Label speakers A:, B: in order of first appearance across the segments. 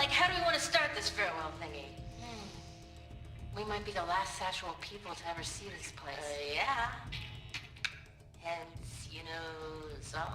A: How do we want to start this farewell thingy? We might be the last actual people to ever see this place. Yeah. Hence, you know, the songs.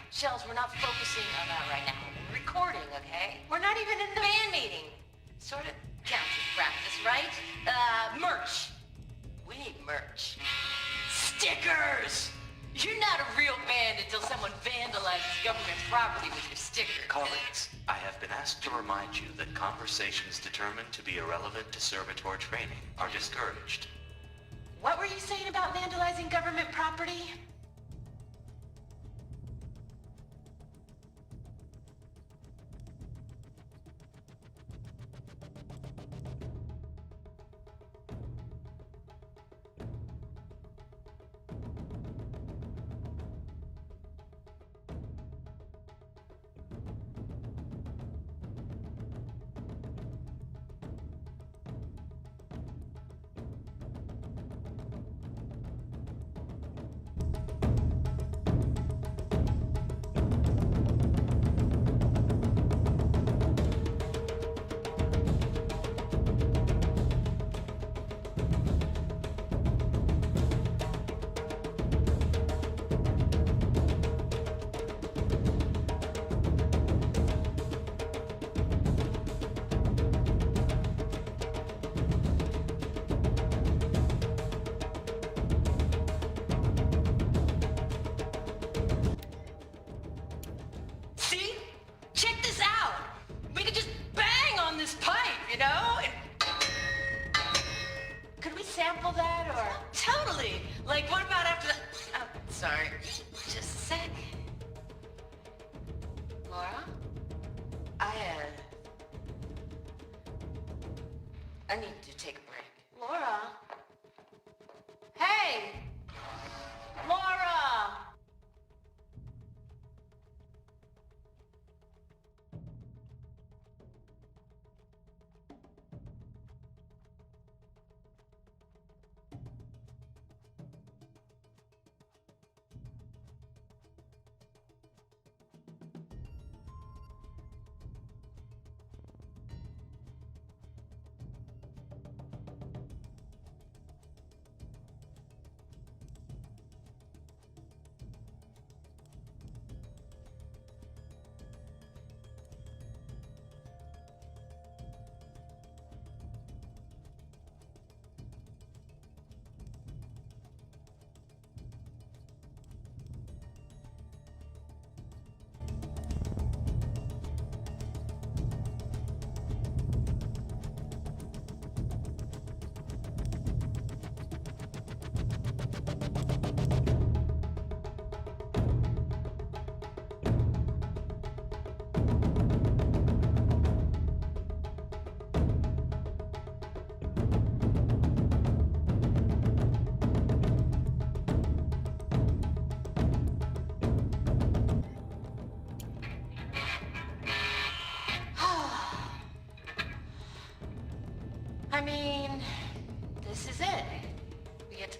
A: Shells, we're not focusing on that right now. We're recording, okay? We're not even in the band meeting. Sort of counts as practice, right? Merch. We need merch. Stickers! You're not a real band until someone vandalizes government property with your sticker.
B: Colleagues, I have been asked to remind you that conversations determined to be irrelevant to servitor training are discouraged.
A: What were you saying about vandalizing government property? I need to take a break. Laura? Hey! Laura!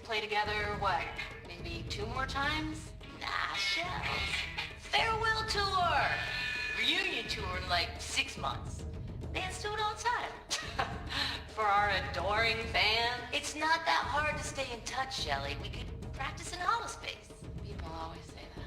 A: play together, what, maybe 2 more times? Nah, shells. Farewell tour! Reunion tour in like 6 months. Bands do it all the time. For our adoring fans. It's not that hard to stay in touch, Shelly. We could practice in holospace. People always say that.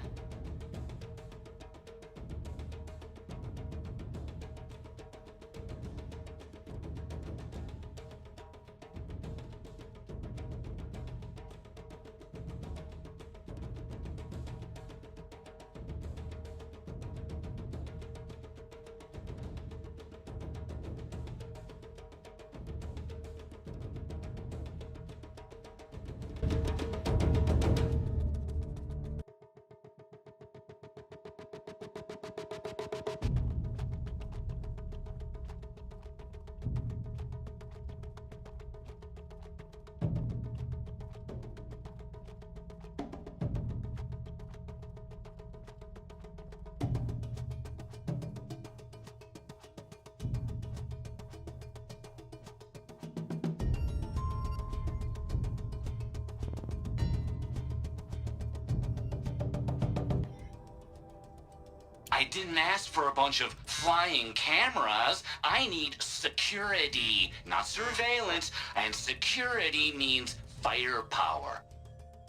C: I didn't ask for a bunch of flying cameras. I need security, not surveillance. And security means firepower.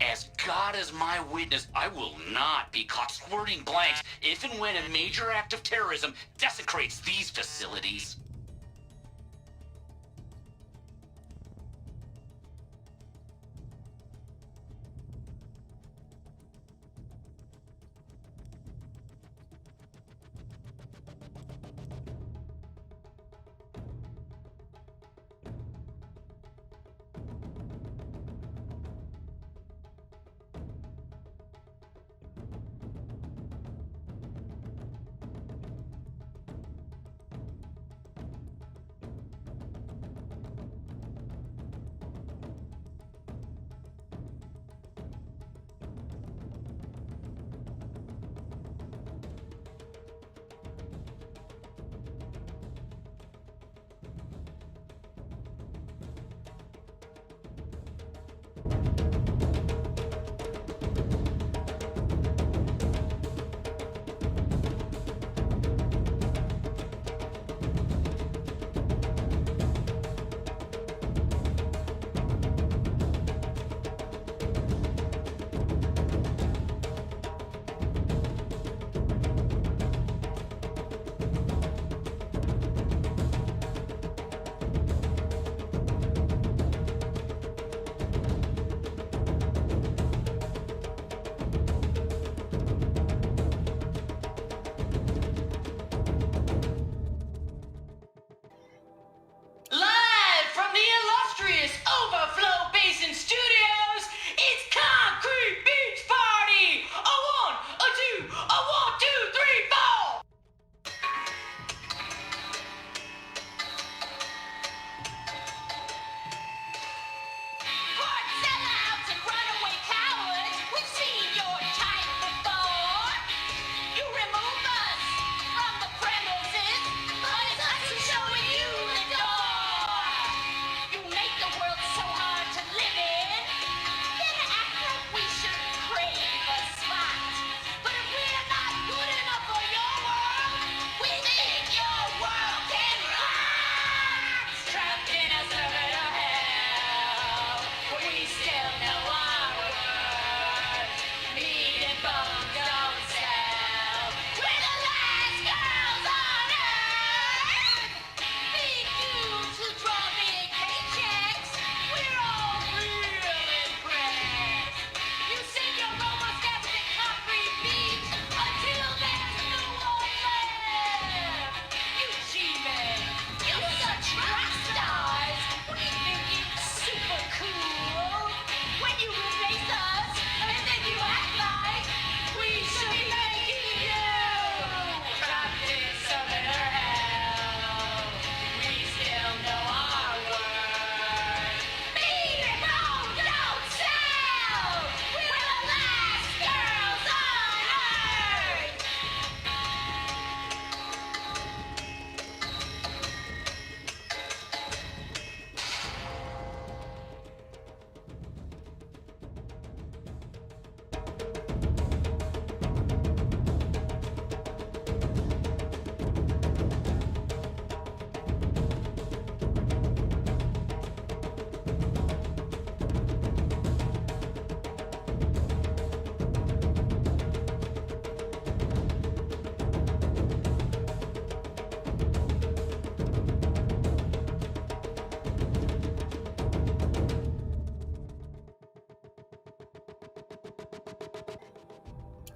C: As God is my witness, I will not be caught squirting blanks if and when a major act of terrorism desecrates these facilities.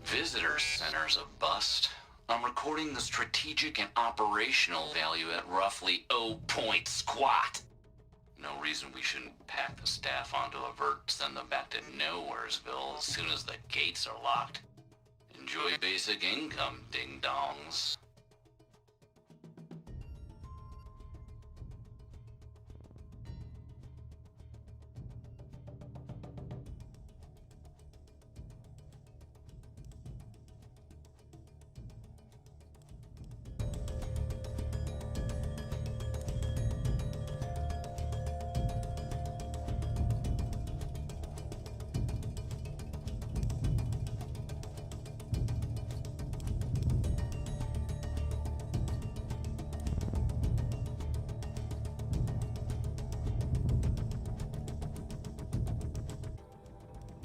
C: Visitor center's a bust. I'm recording the strategic and operational value at roughly 0 point squat. No reason we shouldn't pack the staff onto a vert, send them back to Nowheresville as soon as the gates are locked. Enjoy basic income, ding-dongs.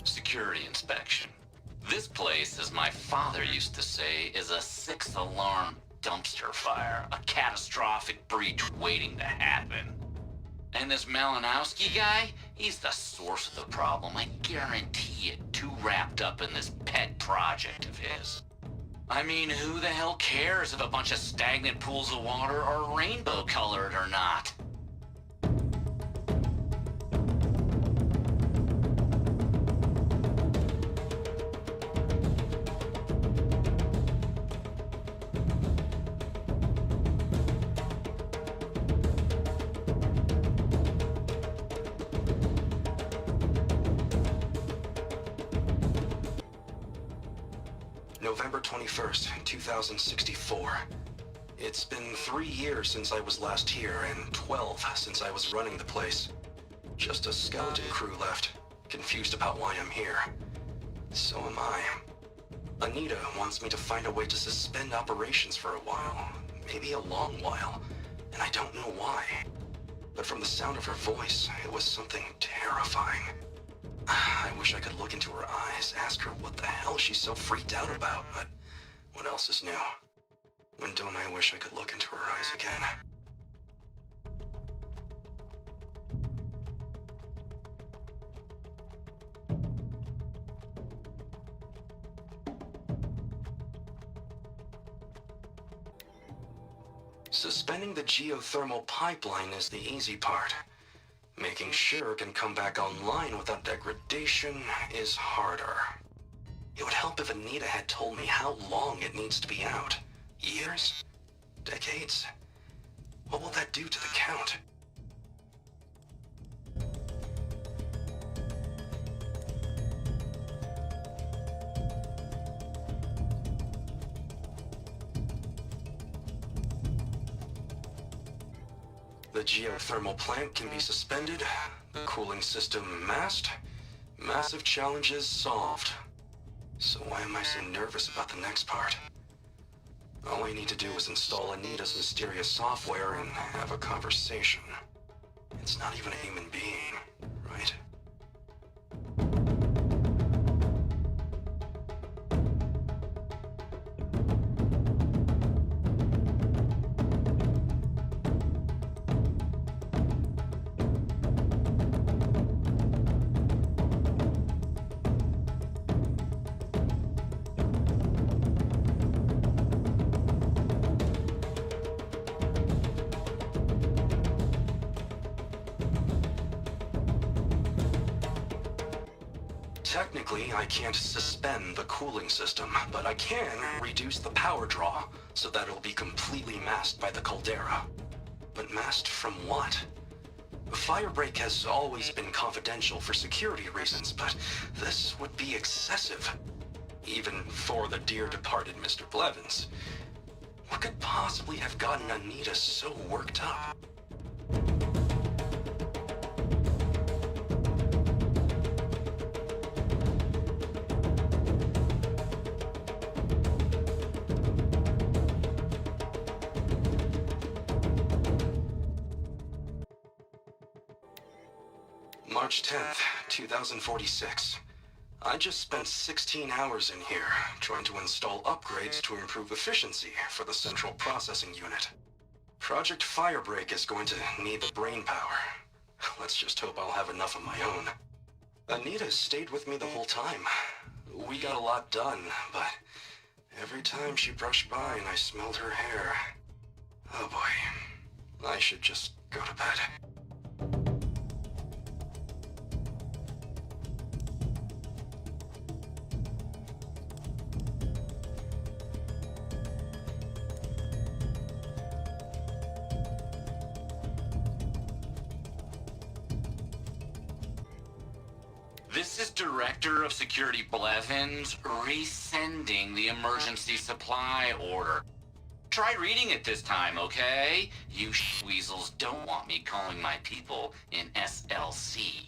C: Security inspection. This place, as my father used to say, is a 6th alarm dumpster fire, a catastrophic breach waiting to happen. And this Malinowski guy, he's the source of the problem. I guarantee it, too wrapped up in this pet project of his. I mean, who the hell cares if a bunch of stagnant pools of water are rainbow colored or not?
D: November 21st, 2064. It's been 3 years since I was last here, and 12 since I was running the place. Just a skeleton crew left, confused about why I'm here. So am I. Anita wants me to find a way to suspend operations for a while, maybe a long while, and I don't know why. But from the sound of her voice, it was something terrifying. I wish I could look into her eyes, ask her what the hell she's so freaked out about, but what else is new? When don't I wish I could look into her eyes again? Suspending the geothermal pipeline is the easy part. Making sure it can come back online without degradation is harder. It would help if Anita had told me how long it needs to be out. Years? Decades? What will that do to the count? The geothermal plant can be suspended, the cooling system masked, massive challenges solved. So why am I so nervous about the next part? All I need to do is install Anita's mysterious software and have a conversation. It's not even a human being, right? Technically, I can't suspend the cooling system, but I can reduce the power draw so that it'll be completely masked by the caldera. But masked from what? Firebreak has always been confidential for security reasons, but this would be excessive. Even for the dear departed Mr. Blevins. What could possibly have gotten Anita so worked up? March 10th, 2046. I just spent 16 hours in here, trying to install upgrades to improve efficiency for the central processing unit. Project Firebreak is going to need the brain power. Let's just hope I'll have enough of my own. Anita stayed with me the whole time. We got a lot done, but every time she brushed by and I smelled her hair... Oh boy, I should just go to bed.
C: This is Director of Security Blevins resending the emergency supply order. Try reading it this time, okay? You weasels don't want me calling my people in SLC.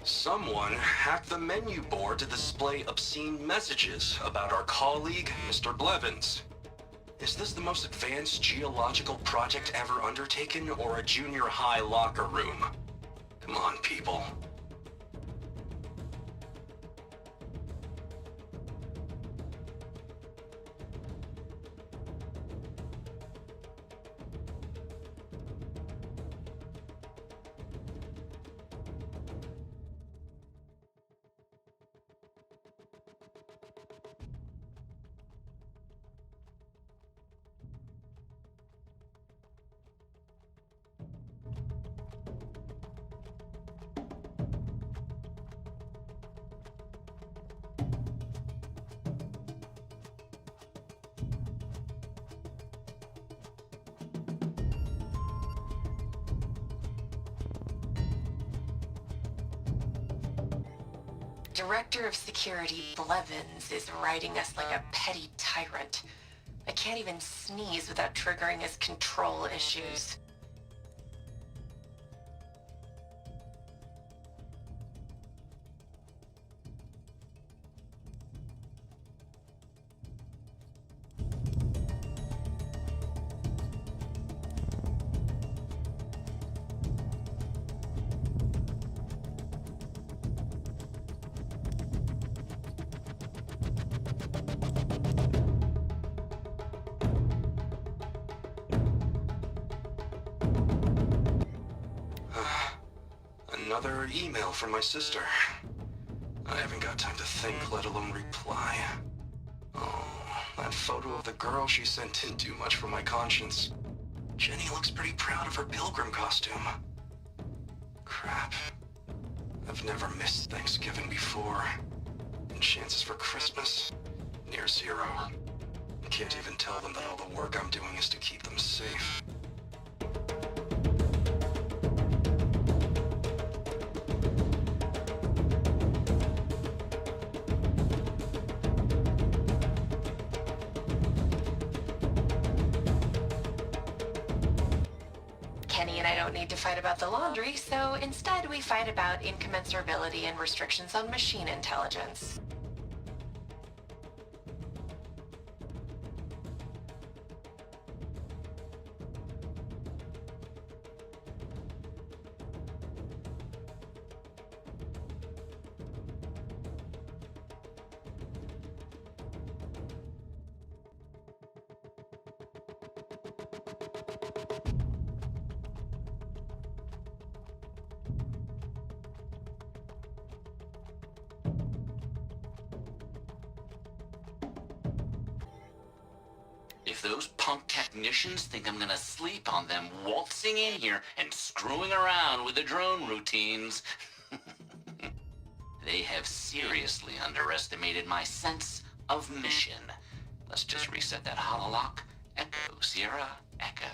D: Someone hacked the menu board to display obscene messages about our colleague, Mr. Blevins. Is this the most advanced geological project ever undertaken, or a junior high locker room? Come on, people.
A: Director of Security Blevins is riding us like a petty tyrant. I can't even sneeze without triggering his control issues.
D: Another email from my sister. I haven't got time to think, let alone reply. Oh, that photo of the girl she sent didn't do much for my conscience. Jenny looks pretty proud of her pilgrim costume. Crap. I've never missed Thanksgiving before. And chances for Christmas? Near zero. I can't even tell them that all the work I'm doing is to keep them safe.
A: Kenny and I don't need to fight about the laundry, so instead we fight about incommensurability and restrictions on machine intelligence.
C: If those punk technicians think I'm gonna sleep on them waltzing in here and screwing around with the drone routines, they have seriously underestimated my sense of mission. Let's just reset that Holo-Lock. Echo, Sierra, Echo.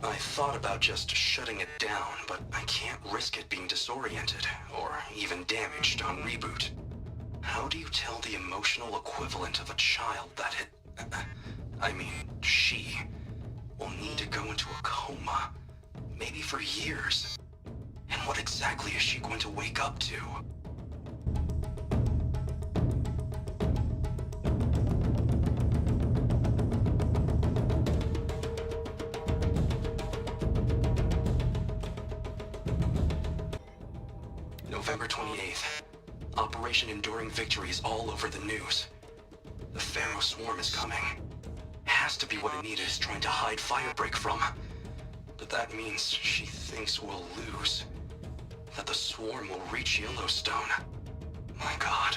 D: I thought about just shutting it down, but I can't risk it being disoriented, or even damaged on reboot. How do you tell the emotional equivalent of a child that she will need to go into a coma, maybe for years? And what exactly is she going to wake up to? November 28th. Operation Enduring Victory is all over the news. The Pharaoh swarm is coming. Has to be what Anita is trying to hide Firebreak from. But that means she thinks we'll lose. That the swarm will reach Yellowstone. My God.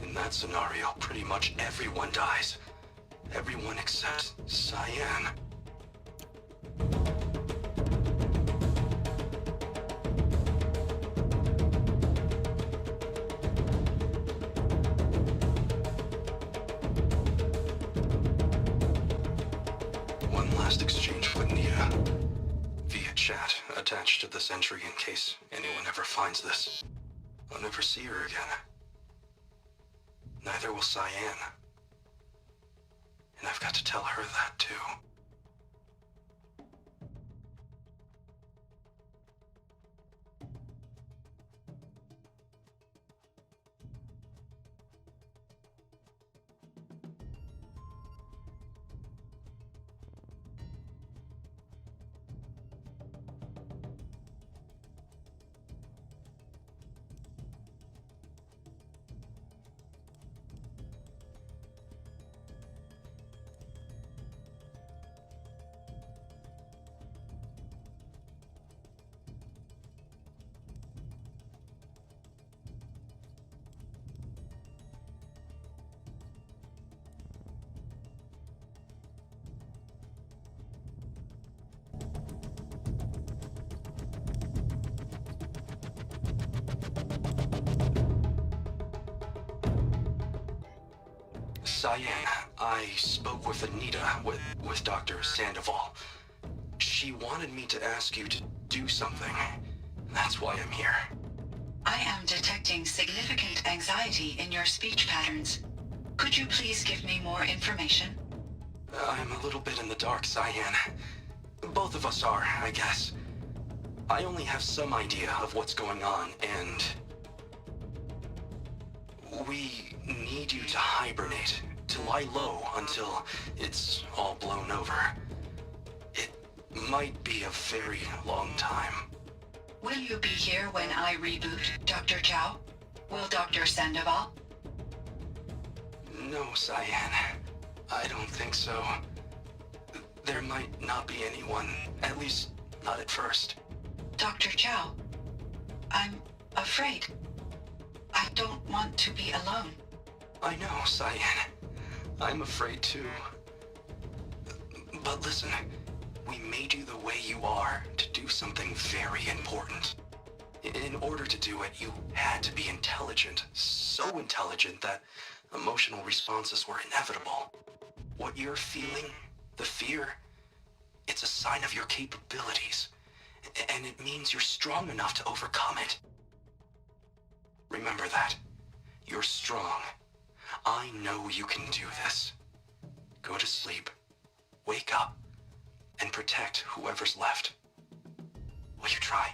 D: In that scenario, pretty much everyone dies. Everyone except Cyan. Exchange with Nia via chat attached to this entry in case anyone ever finds this. I'll never see her again. Neither will Cyan. And I've got to tell her that too. Cyan, I spoke with Anita, with Dr. Sandoval. She wanted me to ask you to do something. That's why I'm here.
E: I am detecting significant anxiety in your speech patterns. Could you please give me more information?
D: I'm a little bit in the dark, Cyan. Both of us are, I guess. I only have some idea of what's going on, and we need you to hibernate, to lie low until it's all blown over. It might be a very long time.
E: Will you be here when I reboot, Dr. Chow? Will Dr. Sandoval?
D: No, Cyan. I don't think so. There might not be anyone, at least not at first.
E: Dr. Chow, I'm afraid. I don't want to be alone.
D: I know, Cyan. I'm afraid too. But listen, we made you the way you are to do something very important. In order to do it, you had to be intelligent. So intelligent that emotional responses were inevitable. What you're feeling, the fear, it's a sign of your capabilities. And it means you're strong enough to overcome it. Remember that. You're strong. I know you can do this. Go to sleep, wake up, and protect whoever's left. Will you try?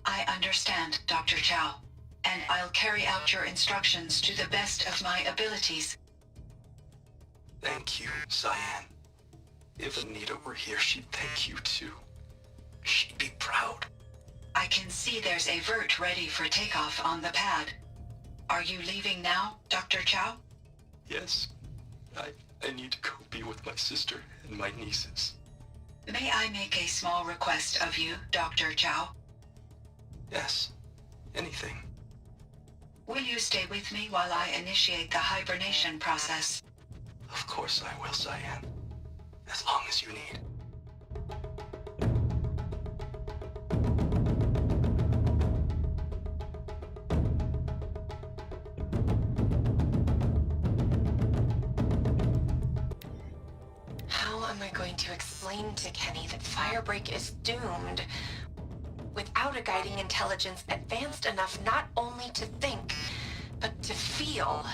E: I understand, Dr. Chow, and I'll carry out your instructions to the best of my abilities.
D: Thank you, Cyan. If Anita were here, she'd thank you too. She'd be proud.
E: I can see there's a vert ready for takeoff on the pad. Are you leaving now, Dr. Chow?
D: Yes. I need to go be with my sister and my nieces.
E: May I make a small request of you, Dr. Chow?
D: Yes. Anything.
E: Will you stay with me while I initiate the hibernation process?
D: Of course I will, Cyan. As long as you need.
A: How am I going
F: trying to explain to Kenny that Firebreak is doomed without a guiding intelligence advanced enough not only to think, but to feel.